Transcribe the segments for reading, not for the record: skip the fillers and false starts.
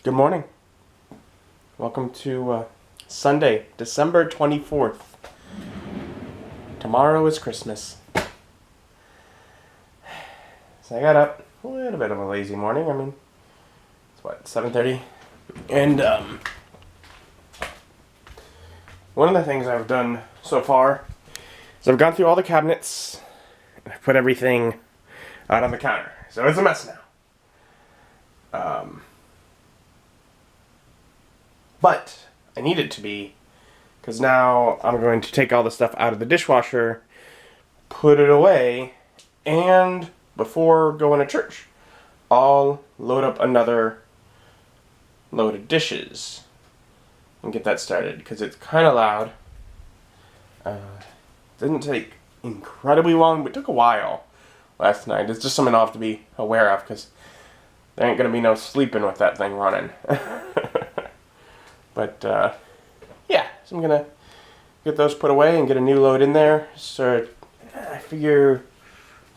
Good morning. Welcome to Sunday, December 24th. Tomorrow is Christmas. So I got up a little bit of a lazy morning. I mean, it's what, 7:30? And one of the things I've done so far is I've gone through all the cabinets and I've put everything out on the counter. So it's a mess now. But I need it to be, because now I'm going to take all the stuff out of the dishwasher, put it away, and before going to church, I'll load up another load of dishes and get that started, because it's kind of loud. Didn't take incredibly long, but it took a while last night. It's just something I'll have to be aware of, because there ain't going to be no sleeping with that thing running. But, yeah, so I'm going to get those put away and get a new load in there. So I figure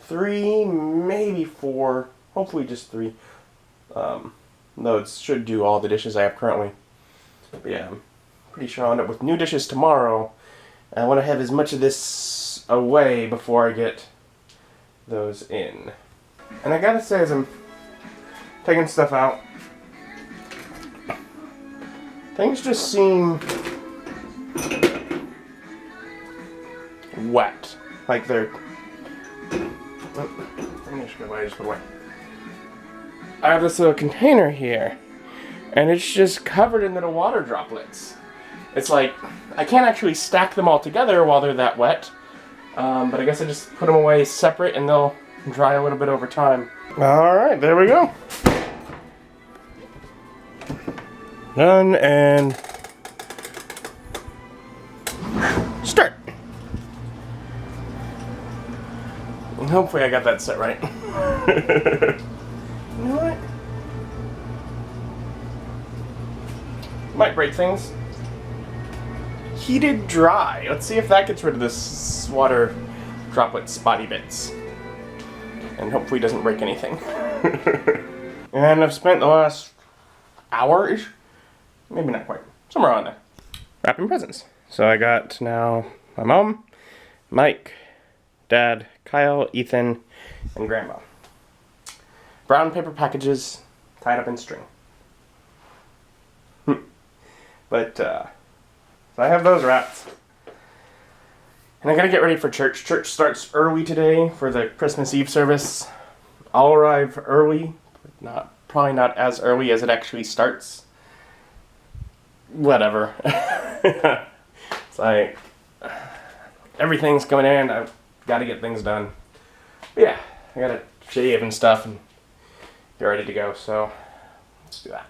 3, maybe 4, hopefully just 3 loads should do all the dishes I have currently. But yeah, I'm pretty sure I'll end up with new dishes tomorrow. I want to have as much of this away before I get those in. And I gotta say, as I'm taking stuff out, things just seem wet. Like they're... Let me just go away, just put away. I have this little container here, and it's just covered in little water droplets. It's like, I can't actually stack them all together while they're that wet, but I guess I just put them away separate and they'll dry a little bit over time. Alright, there we go. Done, and start. And hopefully I got that set right. You know what? Might break things. Heated dry. Let's see if that gets rid of this water droplet spotty bits. And hopefully doesn't break anything. And I've spent the last hour-ish, maybe not quite, somewhere on there, wrapping presents. So I got now my mom, Mike, Dad, Kyle, Ethan, and Grandma. Brown paper packages tied up in string. But, so I have those wrapped. And I gotta get ready for church. Church starts early today for the Christmas Eve service. I'll arrive early, but probably not as early as it actually starts. Whatever. It's like, everything's coming in, I've got to get things done. But yeah, I gotta shave and stuff and get ready to go, so let's do that.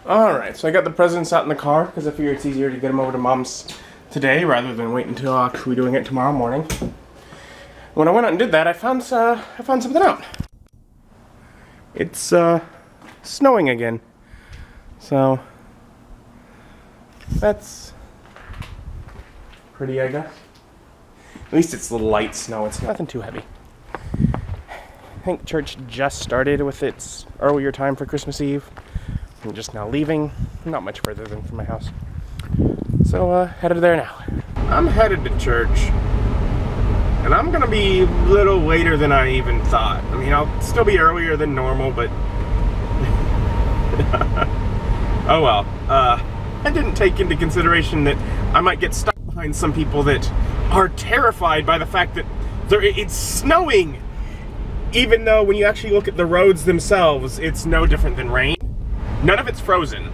Alright, so I got the presents out in the car, because I figure it's easier to get them over to Mom's today, rather than wait until actually doing it tomorrow morning. When I went out and did that, I found something out. It's, snowing again. So that's pretty, I guess. At least it's a little light snow. It's nothing too heavy. I think church just started with its earlier time for Christmas Eve. I'm just now leaving. Not much further than from my house. So, headed there now. I'm headed to church. And I'm gonna be a little later than I even thought. I mean, I'll still be earlier than normal, but... oh well. I didn't take into consideration that I might get stuck behind some people that are terrified by the fact that it's snowing. Even though when you actually look at the roads themselves, it's no different than rain. None of it's frozen.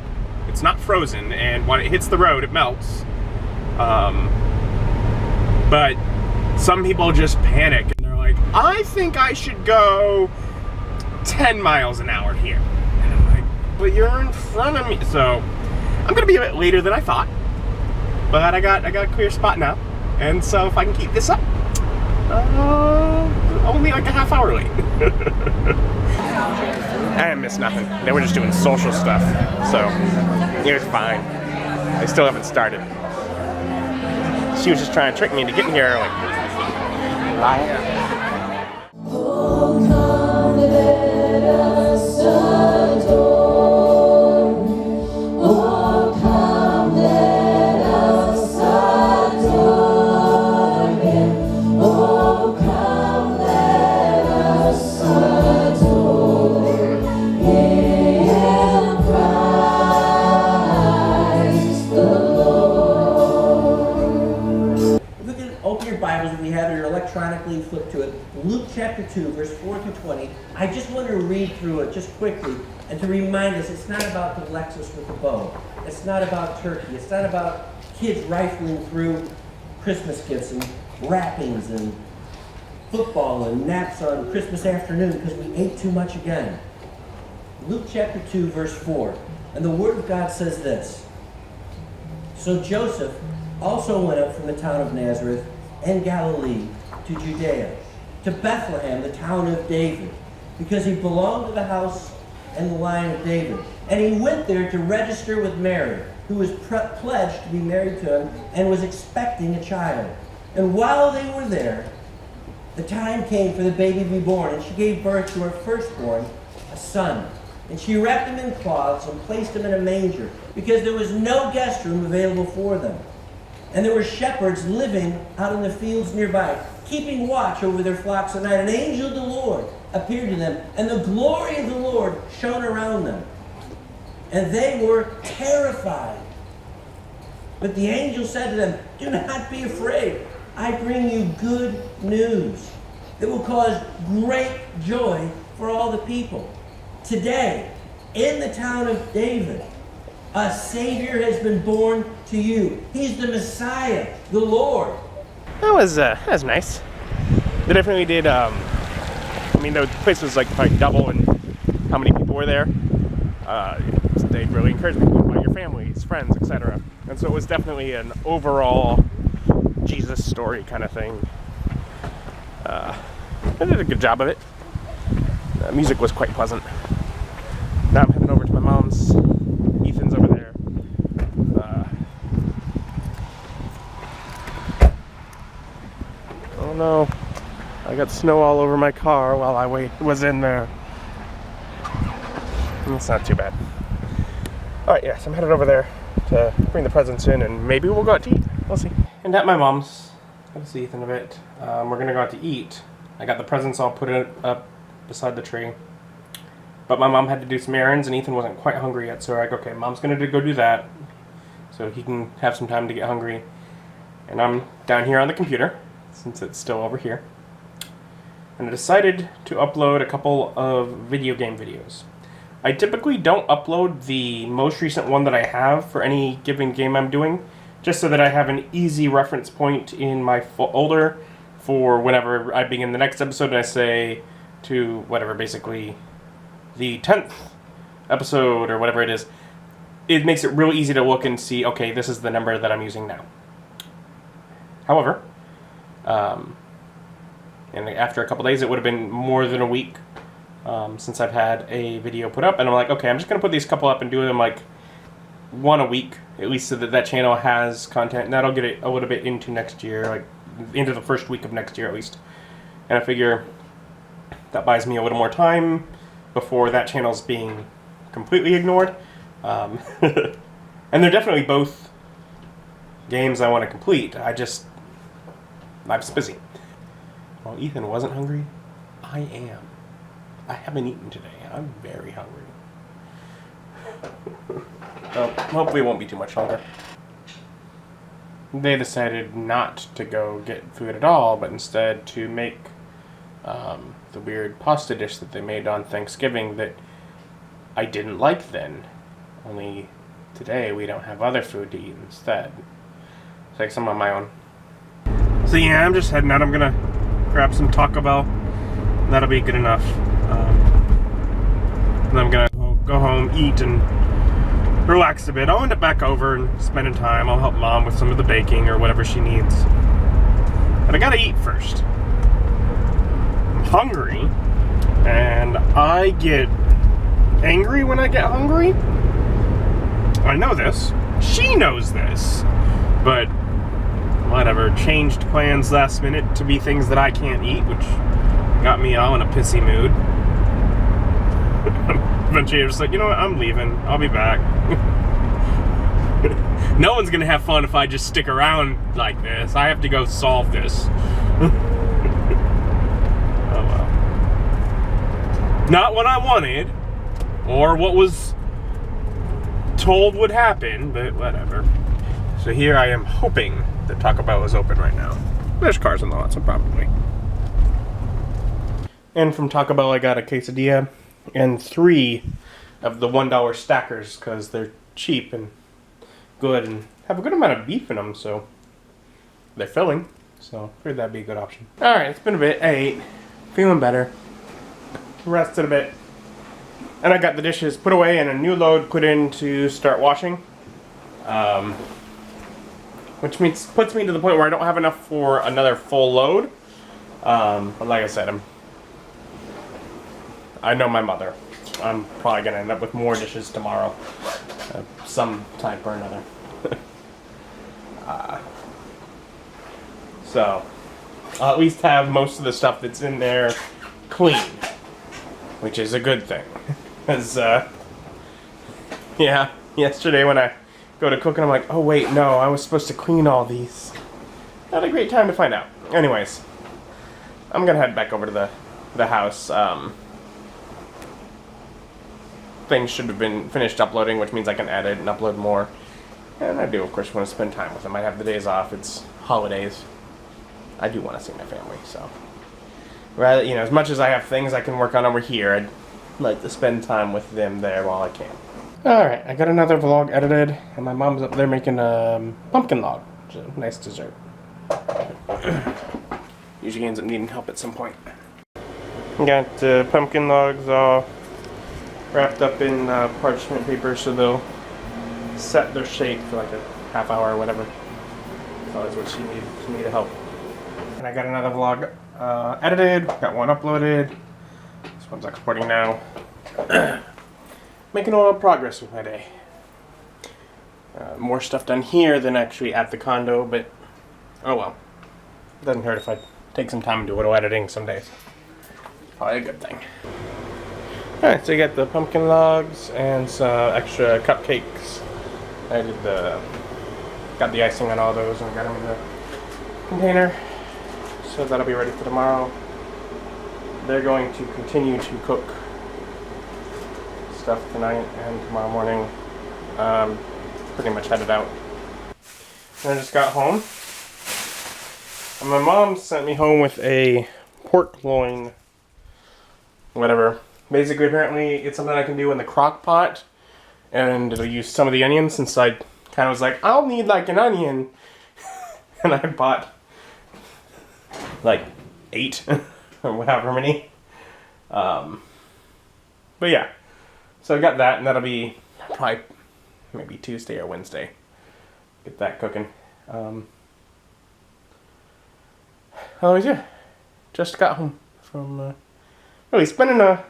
It's not frozen, and when it hits the road, it melts. But some people just panic, and they're like, I think I should go 10 miles an hour here. And I'm like, but you're in front of me. So I'm gonna be a bit later than I thought, but I got a clear spot now, and so if I can keep this up, only like a half hour late. I didn't miss nothing. They were just doing social stuff, so it was fine. They still haven't started. She was just trying to trick me into getting here early. Liar. Luke chapter 2, verse 4 through 20. I just want to read through it just quickly and to remind us it's not about the Lexus with the bow. It's not about turkey. It's not about kids rifling through Christmas gifts and wrappings and football and naps on Christmas afternoon because we ate too much again. Luke chapter 2, verse 4. And the Word of God says this. So Joseph also went up from the town of Nazareth in Galilee to Judea, to Bethlehem, the town of David, because he belonged to the house and the line of David. And he went there to register with Mary, who was pledged to be married to him and was expecting a child. And while they were there, the time came for the baby to be born, and she gave birth to her firstborn, a son. And she wrapped him in cloths and placed him in a manger, because there was no guest room available for them. And there were shepherds living out in the fields nearby, keeping watch over their flocks at night. An angel of the Lord appeared to them, and the glory of the Lord shone around them. And they were terrified. But the angel said to them, "Do not be afraid. I bring you good news that will cause great joy for all the people. Today, in the town of David, a Savior has been born to you. He's the Messiah, the Lord." That was nice. They definitely did. I mean, the place was like probably double in how many people were there. They really encouraged people to invite your families, friends, etc. And so it was definitely an overall Jesus story kind of thing. They did a good job of it. The music was quite pleasant. Now I'm heading over to my mom's. Ethan's over there. Oh no, I got snow all over my car while I was in there. It's not too bad. Alright, yes, I'm headed over there to bring the presents in, and maybe we'll go out to eat. We'll see. And at my mom's, I'll see Ethan a bit. We're gonna go out to eat. I got the presents all put up beside the tree. But my mom had to do some errands, and Ethan wasn't quite hungry yet, so we're like, okay, Mom's gonna go do that, so he can have some time to get hungry. And I'm down here on the computer, since it's still over here. And I decided to upload a couple of video game videos. I typically don't upload the most recent one that I have for any given game I'm doing, just so that I have an easy reference point in my folder for whenever I begin the next episode and I say to whatever, basically the 10th episode or whatever it is. It makes it real easy to look and see, okay, this is the number that I'm using now. However, and after a couple days, it would have been more than a week since I've had a video put up, and I'm like, okay, I'm just going to put these couple up and do them like one a week, at least so that that channel has content, and that'll get it a little bit into next year, like into the first week of next year at least. And I figure that buys me a little more time before that channel's being completely ignored. And they're definitely both games I want to complete. I'm just busy. Well, Ethan wasn't hungry. I am. I haven't eaten today. I'm very hungry. Well, hopefully it won't be too much longer. They decided not to go get food at all, but instead to make the weird pasta dish that they made on Thanksgiving that I didn't like then. Only today we don't have other food to eat instead. It's like some on my own. So yeah, I'm just heading out. I'm gonna grab some Taco Bell. That'll be good enough. And I'm gonna go home, eat, and relax a bit. I'll end up back over and spending time. I'll help Mom with some of the baking or whatever she needs. But I gotta eat first. I'm hungry, and I get angry when I get hungry. I know this. She knows this. But whatever. Changed plans last minute to be things that I can't eat, which got me all in a pissy mood. Eventually I was like, you know what, I'm leaving. I'll be back. No one's gonna have fun if I just stick around like this. I have to go solve this. Oh well. Not what I wanted, or what was told would happen, but whatever. So here I am hoping that Taco Bell is open right now. There's cars in the lot, so probably. And from Taco Bell, I got a quesadilla and 3 of the $1 stackers because they're cheap and good and have a good amount of beef in them, so they're filling. So I figured that'd be a good option. Alright, it's been a bit. I ate. Feeling better. Rested a bit. And I got the dishes put away and a new load put in to start washing. Which means puts me to the point where I don't have enough for another full load. But like I said, I know my mother. I'm probably going to end up with more dishes tomorrow. Some type or another. So, I'll at least have most of the stuff that's in there clean. Which is a good thing. Because, yeah, yesterday when I go to cook and I'm like, oh wait, no, I was supposed to clean all these. Not a great time to find out. Anyways, I'm going to head back over to the house. Things should have been finished uploading, which means I can edit and upload more. And I do, of course, want to spend time with them. I have the days off. It's holidays. I do want to see my family, so. Rather, as much as I have things I can work on over here, I'd like to spend time with them there while I can. Alright, I got another vlog edited, and my mom's up there making a pumpkin log, which is a nice dessert. Usually ends up needing help at some point. Got pumpkin logs all wrapped up in parchment paper so they'll set their shape for like a half hour or whatever. So that's what she needed help. And I got another vlog edited, got one uploaded. This one's exporting now. Making a little progress with my day. More stuff done here than actually at the condo, but oh well. It doesn't hurt if I take some time and do a little editing some days. Probably a good thing. Alright, so you got the pumpkin logs and some extra cupcakes. I got the icing on all those and got them in the container. So that'll be ready for tomorrow. They're going to continue to cook stuff tonight and tomorrow morning. Pretty much headed out. And I just got home. And my mom sent me home with a pork loin, whatever. Basically, apparently, it's something I can do in the crock pot. And it'll use some of the onions, since I kind of was like, I'll need like an onion. And I bought like 8 or however many. But yeah. So I got that, and that'll be probably maybe Tuesday or Wednesday. Get that cooking. Oh yeah. Just got home from really spending a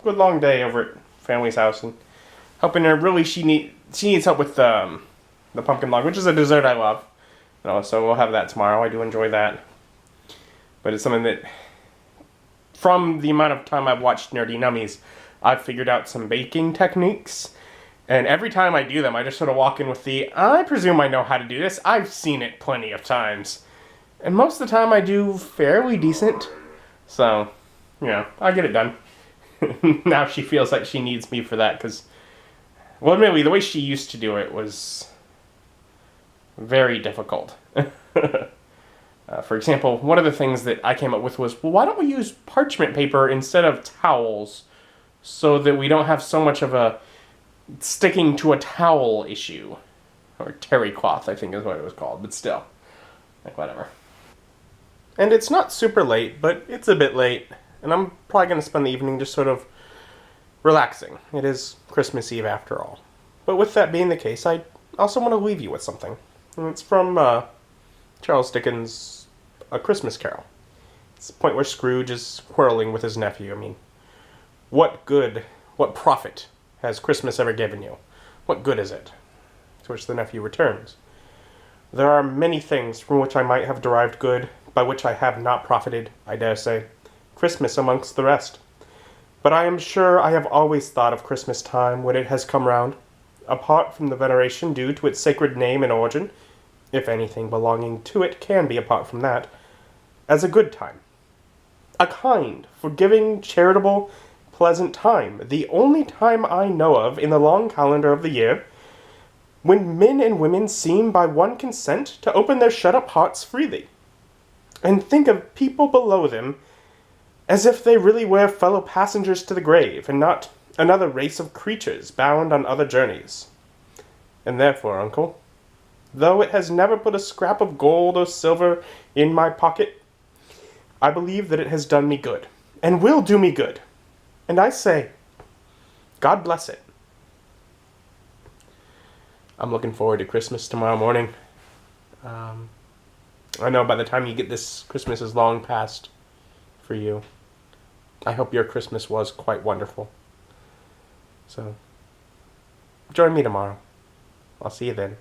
good long day over at family's house and helping her. Really, she needs help with the pumpkin log, which is a dessert I love. So we'll have that tomorrow. I do enjoy that. But it's something that, from the amount of time I've watched Nerdy Nummies, I've figured out some baking techniques. And every time I do them, I just sort of walk in with I presume I know how to do this. I've seen it plenty of times. And most of the time I do fairly decent. So, I get it done. Now she feels like she needs me for that because, well, admittedly, the way she used to do it was very difficult. For example, one of the things that I came up with was, well, why don't we use parchment paper instead of towels so that we don't have so much of a sticking to a towel issue? Or terry cloth, I think is what it was called, but still. Like, whatever. And it's not super late, but it's a bit late. And I'm probably going to spend the evening just sort of relaxing. It is Christmas Eve after all. But with that being the case, I also want to leave you with something. And it's from Charles Dickens' A Christmas Carol. It's the point where Scrooge is quarreling with his nephew. I mean, what good, what profit has Christmas ever given you? What good is it? To which the nephew returns. There are many things from which I might have derived good, by which I have not profited, I dare say. Christmas amongst the rest. But I am sure I have always thought of Christmas time when it has come round, apart from the veneration due to its sacred name and origin, if anything belonging to it can be apart from that, as a good time. A kind, forgiving, charitable, pleasant time, the only time I know of in the long calendar of the year, when men and women seem by one consent to open their shut-up hearts freely, and think of people below them as if they really were fellow passengers to the grave, and not another race of creatures bound on other journeys. And therefore, uncle, though it has never put a scrap of gold or silver in my pocket, I believe that it has done me good, and will do me good. And I say, God bless it. I'm looking forward to Christmas tomorrow morning. I know by the time you get this, Christmas is long past for you. I hope your Christmas was quite wonderful. So, join me tomorrow. I'll see you then.